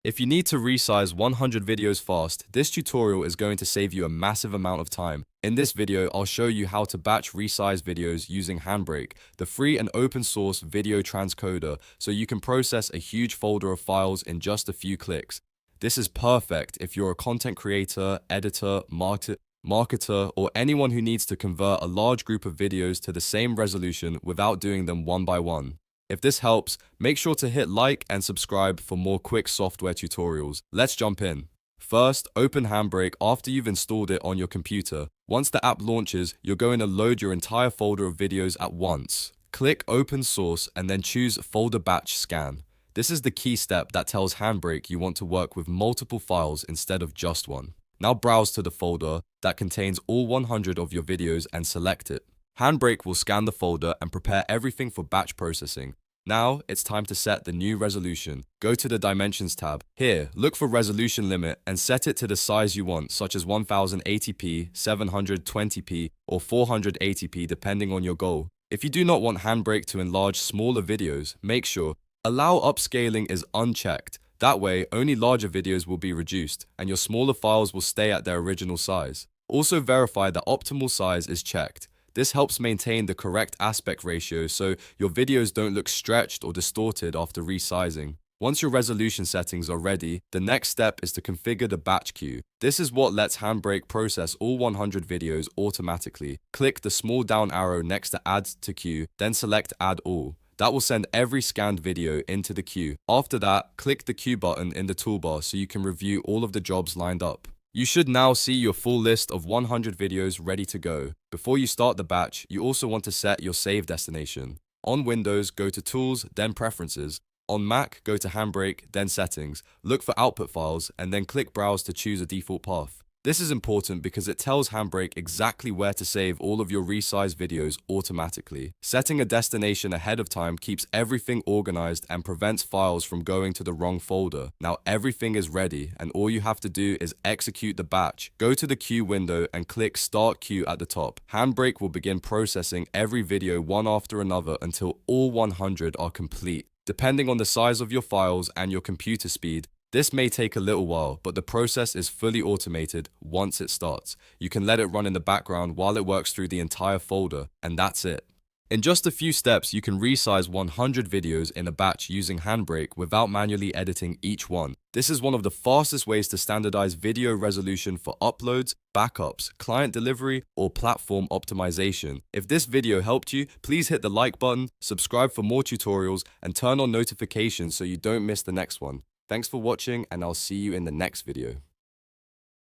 If you need to resize 100 videos fast, this tutorial is going to save you a massive amount of time. In this video, I'll show you how to batch resize videos using HandBrake, the free and open source video transcoder, so you can process a huge folder of files in just a few clicks. This is perfect if you're a content creator, editor, marketer, or anyone who needs to convert a large group of videos to the same resolution without doing them one by one. If this helps, make sure to hit like and subscribe for more quick software tutorials. Let's jump in. First, open HandBrake after you've installed it on your computer. Once the app launches, you're going to load your entire folder of videos at once. Click Open Source and then choose Folder Batch Scan. This is the key step that tells HandBrake you want to work with multiple files instead of just one. Now browse to the folder that contains all 100 of your videos and select it. HandBrake will scan the folder and prepare everything for batch processing. Now, it's time to set the new resolution. Go to the Dimensions tab. Here, look for resolution limit and set it to the size you want, such as 1080p, 720p, or 480p depending on your goal. If you do not want HandBrake to enlarge smaller videos, make sure Allow Upscaling is unchecked. That way, only larger videos will be reduced, and your smaller files will stay at their original size. Also verify that optimal size is checked. This helps maintain the correct aspect ratio so your videos don't look stretched or distorted after resizing. Once your resolution settings are ready, the next step is to configure the batch queue. This is what lets HandBrake process all 100 videos automatically. Click the small down arrow next to Add to Queue, then select Add All. That will send every scanned video into the queue. After that, click the queue button in the toolbar so you can review all of the jobs lined up. You should now see your full list of 100 videos ready to go. Before you start the batch, you also want to set your save destination. On Windows, go to Tools, then Preferences. On Mac, go to HandBrake, then Settings. Look for output files, and then click Browse to choose a default path. This is important because it tells HandBrake exactly where to save all of your resized videos automatically. Setting a destination ahead of time keeps everything organized and prevents files from going to the wrong folder. Now everything is ready, and all you have to do is execute the batch. Go to the queue window and click Start Queue at the top. HandBrake will begin processing every video one after another until all 100 are complete. Depending on the size of your files and your computer speed, this may take a little while, but the process is fully automated once it starts. You can let it run in the background while it works through the entire folder, and that's it. In just a few steps, you can resize 100 videos in a batch using HandBrake without manually editing each one. This is one of the fastest ways to standardize video resolution for uploads, backups, client delivery, or platform optimization. If this video helped you, please hit the like button, subscribe for more tutorials, and turn on notifications so you don't miss the next one. Thanks for watching, and I'll see you in the next video.